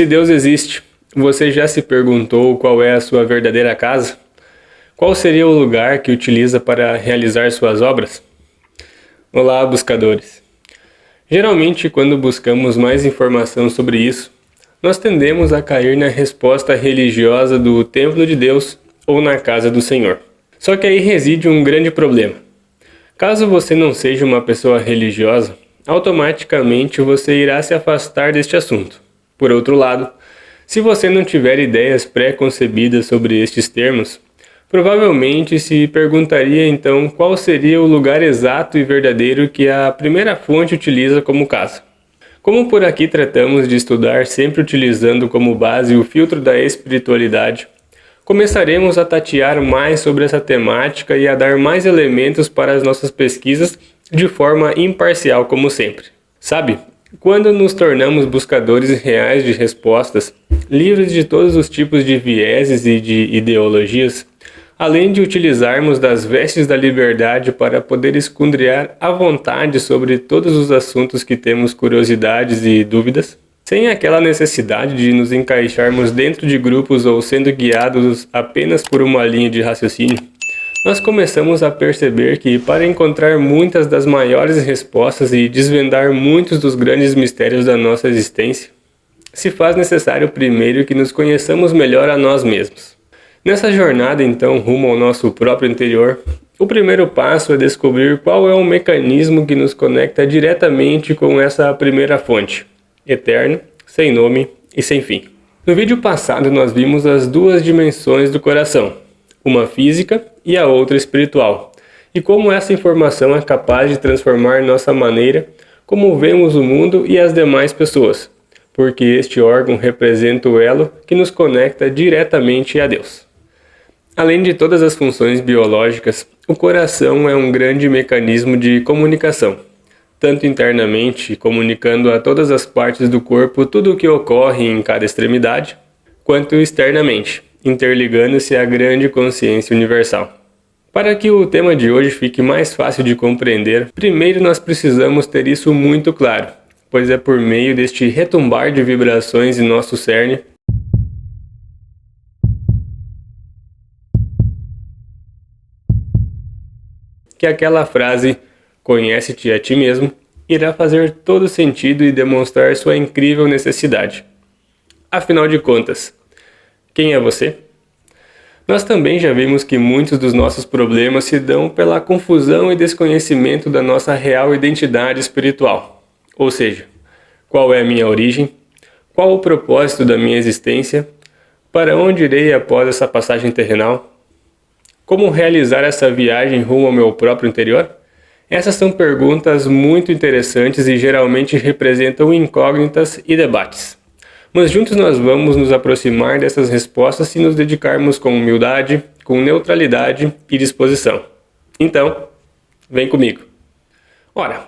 Se Deus existe, você já se perguntou qual é a sua verdadeira casa? Qual seria o lugar que utiliza para realizar suas obras? Olá, buscadores! Geralmente, quando buscamos mais informação sobre isso, nós tendemos a cair na resposta religiosa do templo de Deus ou na casa do Senhor. Só que aí reside um grande problema. Caso você não seja uma pessoa religiosa, automaticamente você irá se afastar deste assunto. Por outro lado, se você não tiver ideias pré-concebidas sobre estes termos, provavelmente se perguntaria então qual seria o lugar exato e verdadeiro que a primeira fonte utiliza como casa. Como por aqui tratamos de estudar sempre utilizando como base o filtro da espiritualidade, começaremos a tatear mais sobre essa temática e a dar mais elementos para as nossas pesquisas de forma imparcial como sempre. Sabe, quando nos tornamos buscadores reais de respostas, livres de todos os tipos de vieses e de ideologias, além de utilizarmos das vestes da liberdade para poder esquadrinhar à vontade sobre todos os assuntos que temos curiosidades e dúvidas, sem aquela necessidade de nos encaixarmos dentro de grupos ou sendo guiados apenas por uma linha de raciocínio, nós começamos a perceber que para encontrar muitas das maiores respostas e desvendar muitos dos grandes mistérios da nossa existência, se faz necessário primeiro que nos conheçamos melhor a nós mesmos. Nessa jornada, então, rumo ao nosso próprio interior, o primeiro passo é descobrir qual é o mecanismo que nos conecta diretamente com essa primeira fonte, eterno, sem nome e sem fim. No vídeo passado, nós vimos as duas dimensões do coração, uma física e a outra espiritual, e como essa informação é capaz de transformar nossa maneira como vemos o mundo e as demais pessoas, porque este órgão representa o elo que nos conecta diretamente a Deus. Além de todas as funções biológicas, o coração é um grande mecanismo de comunicação, tanto internamente, comunicando a todas as partes do corpo tudo o que ocorre em cada extremidade, quanto externamente, interligando-se à grande consciência universal. Para que o tema de hoje fique mais fácil de compreender, primeiro nós precisamos ter isso muito claro, pois é por meio deste retumbar de vibrações em nosso cerne que aquela frase "conhece-te a ti mesmo" irá fazer todo sentido e demonstrar sua incrível necessidade. Afinal de contas, quem é você? Nós também já vimos que muitos dos nossos problemas se dão pela confusão e desconhecimento da nossa real identidade espiritual. Ou seja, qual é a minha origem? Qual o propósito da minha existência? Para onde irei após essa passagem terrenal? Como realizar essa viagem rumo ao meu próprio interior? Essas são perguntas muito interessantes e geralmente representam incógnitas e debates. Mas juntos nós vamos nos aproximar dessas respostas se nos dedicarmos com humildade, com neutralidade e disposição. Então, vem comigo. Ora,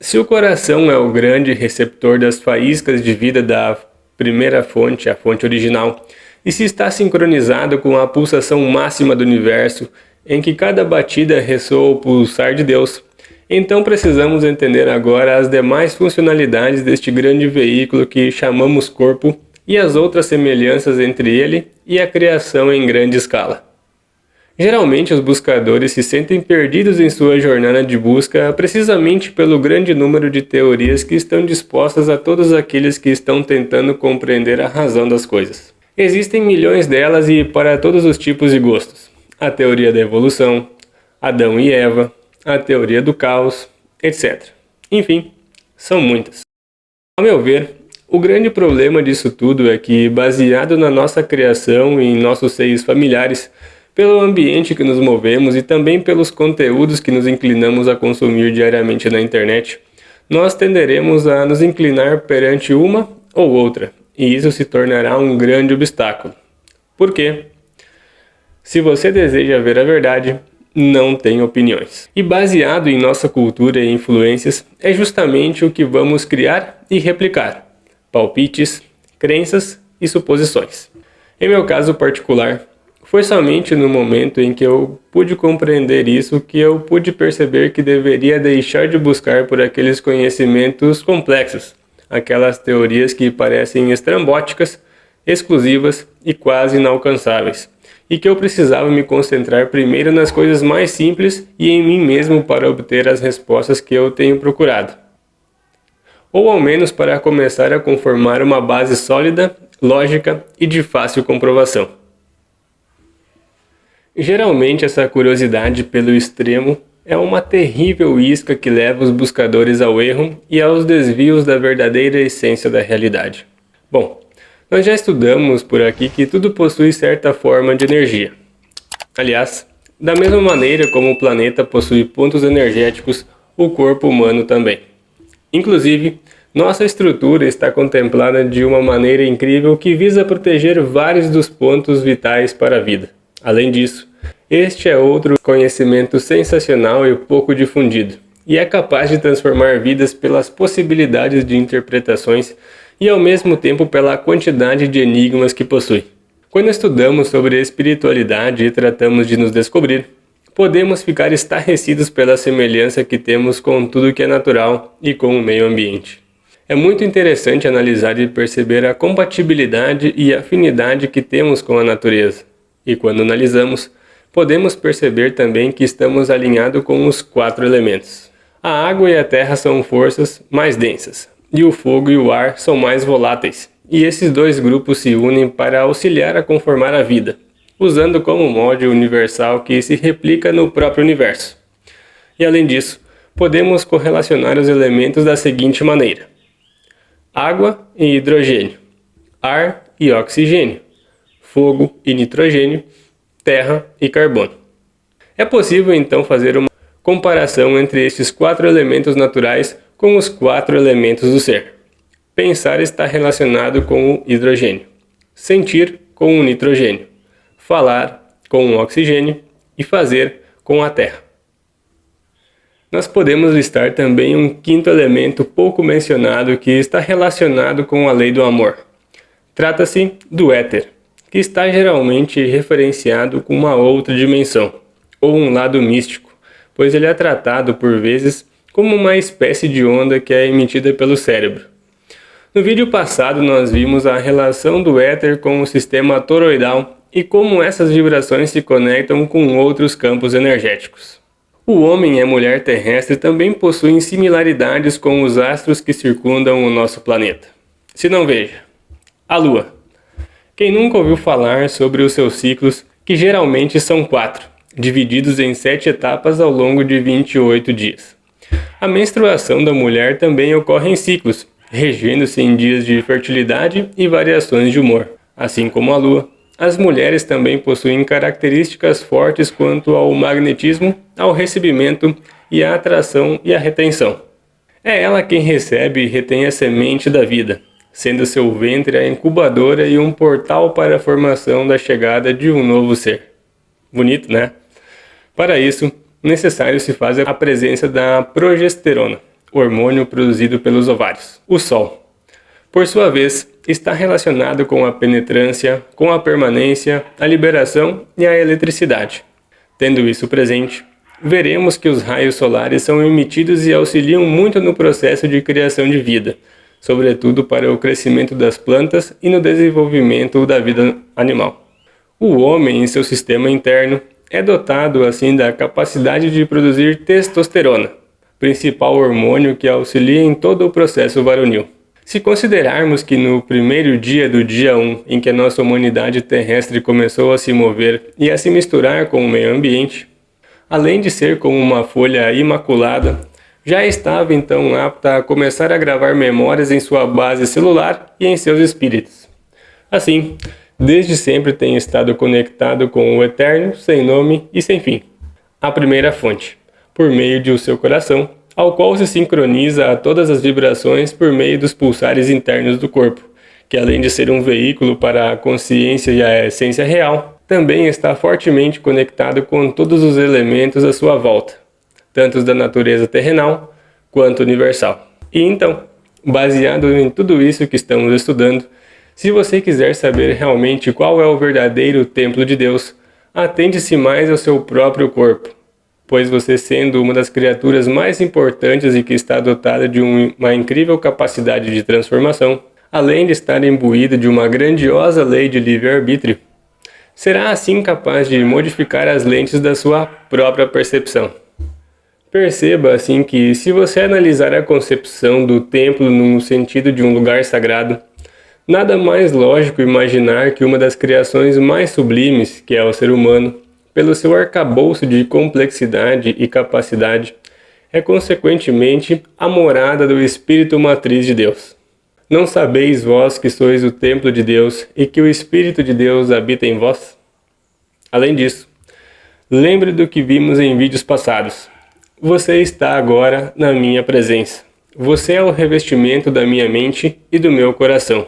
se o coração é o grande receptor das faíscas de vida da primeira fonte, a fonte original, e se está sincronizado com a pulsação máxima do universo, em que cada batida ressoa o pulsar de Deus, então precisamos entender agora as demais funcionalidades deste grande veículo que chamamos corpo e as outras semelhanças entre ele e a criação em grande escala. Geralmente os buscadores se sentem perdidos em sua jornada de busca precisamente pelo grande número de teorias que estão dispostas a todos aqueles que estão tentando compreender a razão das coisas. Existem milhões delas e para todos os tipos e gostos. A teoria da evolução, Adão e Eva, a teoria do caos, etc. Enfim, são muitas. Ao meu ver, o grande problema disso tudo é que, baseado na nossa criação e em nossos seios familiares, pelo ambiente que nos movemos e também pelos conteúdos que nos inclinamos a consumir diariamente na internet, nós tenderemos a nos inclinar perante uma ou outra, e isso se tornará um grande obstáculo. Por quê? Se você deseja ver a verdade, não tem opiniões. E baseado em nossa cultura e influências, é justamente o que vamos criar e replicar: palpites, crenças e suposições. Em meu caso particular, foi somente no momento em que eu pude compreender isso que eu pude perceber que deveria deixar de buscar por aqueles conhecimentos complexos, aquelas teorias que parecem estrambóticas, exclusivas e quase inalcançáveis, e que eu precisava me concentrar primeiro nas coisas mais simples e em mim mesmo para obter as respostas que eu tenho procurado. Ou ao menos para começar a conformar uma base sólida, lógica e de fácil comprovação. Geralmente essa curiosidade pelo extremo é uma terrível isca que leva os buscadores ao erro e aos desvios da verdadeira essência da realidade. Bom, nós já estudamos por aqui que tudo possui certa forma de energia. Aliás, da mesma maneira como o planeta possui pontos energéticos, o corpo humano também. Inclusive, nossa estrutura está contemplada de uma maneira incrível que visa proteger vários dos pontos vitais para a vida. Além disso, este é outro conhecimento sensacional e pouco difundido, e é capaz de transformar vidas pelas possibilidades de interpretações e ao mesmo tempo pela quantidade de enigmas que possui. Quando estudamos sobre espiritualidade e tratamos de nos descobrir, podemos ficar estarrecidos pela semelhança que temos com tudo que é natural e com o meio ambiente. É muito interessante analisar e perceber a compatibilidade e afinidade que temos com a natureza. E quando analisamos, podemos perceber também que estamos alinhados com os 4 elementos. A água e a terra são forças mais densas, e o fogo e o ar são mais voláteis. E esses 2 grupos se unem para auxiliar a conformar a vida, usando como molde universal que se replica no próprio universo. E além disso, podemos correlacionar os elementos da seguinte maneira: água e hidrogênio, ar e oxigênio, fogo e nitrogênio, terra e carbono. É possível então fazer uma comparação entre estes 4 elementos naturais com os 4 elementos do ser. Pensar está relacionado com o hidrogênio, sentir com o nitrogênio, falar com o oxigênio e fazer com a terra. Nós podemos listar também um 5º elemento pouco mencionado que está relacionado com a lei do amor. Trata-se do éter, que está geralmente referenciado com uma outra dimensão, ou um lado místico, pois ele é tratado por vezes como uma espécie de onda que é emitida pelo cérebro. No vídeo passado nós vimos a relação do éter com o sistema toroidal e como essas vibrações se conectam com outros campos energéticos. O homem e a mulher terrestre também possuem similaridades com os astros que circundam o nosso planeta. Se não, veja. A Lua. Quem nunca ouviu falar sobre os seus ciclos, que geralmente são 4, divididos em 7 etapas ao longo de 28 dias. A menstruação da mulher também ocorre em ciclos, regendo-se em dias de fertilidade e variações de humor. Assim como a Lua, as mulheres também possuem características fortes quanto ao magnetismo, ao recebimento e à atração e à retenção. É ela quem recebe e retém a semente da vida, sendo seu ventre a incubadora e um portal para a formação da chegada de um novo ser. Bonito, né? Para isso, necessário se faz a presença da progesterona, hormônio produzido pelos ovários. O Sol, por sua vez, está relacionado com a penetrância, com a permanência, a liberação e a eletricidade. Tendo isso presente, veremos que os raios solares são emitidos e auxiliam muito no processo de criação de vida, sobretudo para o crescimento das plantas e no desenvolvimento da vida animal. O homem, em seu sistema interno, é dotado assim da capacidade de produzir testosterona, principal hormônio que auxilia em todo o processo varonil. Se considerarmos que no primeiro dia do dia 1, em que a nossa humanidade terrestre começou a se mover e a se misturar com o meio ambiente, além de ser como uma folha imaculada, já estava então apta a começar a gravar memórias em sua base celular e em seus espíritos. Assim, desde sempre tem estado conectado com o Eterno, sem nome e sem fim, a primeira fonte, por meio de o seu coração, ao qual se sincroniza a todas as vibrações por meio dos pulsares internos do corpo, que além de ser um veículo para a consciência e a essência real, também está fortemente conectado com todos os elementos à sua volta, tanto os da natureza terrenal quanto universal. E então, baseado em tudo isso que estamos estudando, se você quiser saber realmente qual é o verdadeiro templo de Deus, atente-se mais ao seu próprio corpo. pois você, sendo uma das criaturas mais importantes e que está dotada de uma incrível capacidade de transformação, além de estar imbuída de uma grandiosa lei de livre-arbítrio, será assim capaz de modificar as lentes da sua própria percepção. Perceba assim que, se você analisar a concepção do templo no sentido de um lugar sagrado, nada mais lógico imaginar que uma das criações mais sublimes, que é o ser humano, pelo seu arcabouço de complexidade e capacidade, é consequentemente a morada do Espírito Matriz de Deus. Não sabeis vós que sois o templo de Deus e que o Espírito de Deus habita em vós? Além disso, lembre do que vimos em vídeos passados. Você está agora na minha presença. Você é o revestimento da minha mente e do meu coração.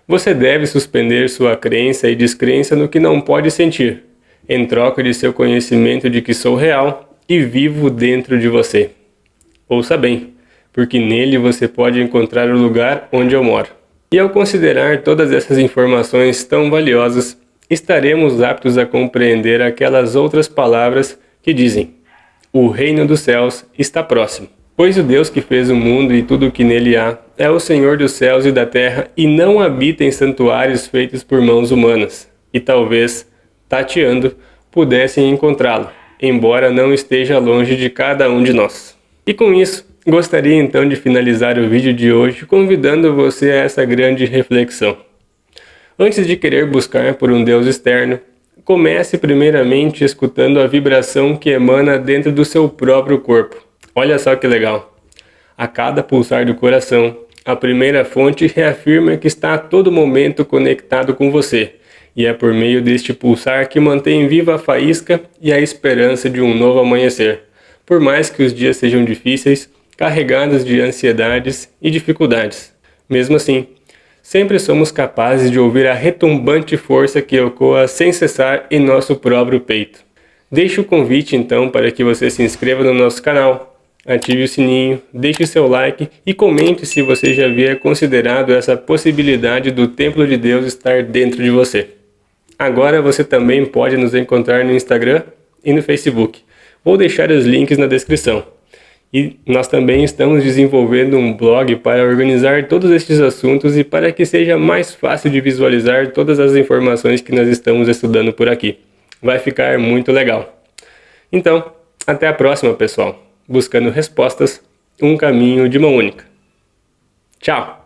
Você deve suspender sua crença e descrença no que não pode sentir, em troca de seu conhecimento de que sou real e vivo dentro de você. Ouça bem, porque nele você pode encontrar o lugar onde eu moro. E ao considerar todas essas informações tão valiosas, estaremos aptos a compreender aquelas outras palavras que dizem: o reino dos céus está próximo. Pois o Deus que fez o mundo e tudo o que nele há é o Senhor dos céus e da terra e não habita em santuários feitos por mãos humanas. E talvez, tateando, pudessem encontrá-lo, embora não esteja longe de cada um de nós. E com isso, gostaria então de finalizar o vídeo de hoje convidando você a essa grande reflexão. Antes de querer buscar por um Deus externo, comece primeiramente escutando a vibração que emana dentro do seu próprio corpo. Olha só que legal! A cada pulsar do coração, a primeira fonte reafirma que está a todo momento conectado com você, e é por meio deste pulsar que mantém viva a faísca e a esperança de um novo amanhecer, por mais que os dias sejam difíceis, carregados de ansiedades e dificuldades. Mesmo assim, sempre somos capazes de ouvir a retumbante força que ecoa sem cessar em nosso próprio peito. Deixe o convite então para que você se inscreva no nosso canal, ative o sininho, deixe seu like e comente se você já havia considerado essa possibilidade do Templo de Deus estar dentro de você. Agora você também pode nos encontrar no Instagram e no Facebook. Vou deixar os links na descrição. E nós também estamos desenvolvendo um blog para organizar todos estes assuntos e para que seja mais fácil de visualizar todas as informações que nós estamos estudando por aqui. Vai ficar muito legal. Então, até a próxima, pessoal. Buscando respostas, um caminho de mão única. Tchau!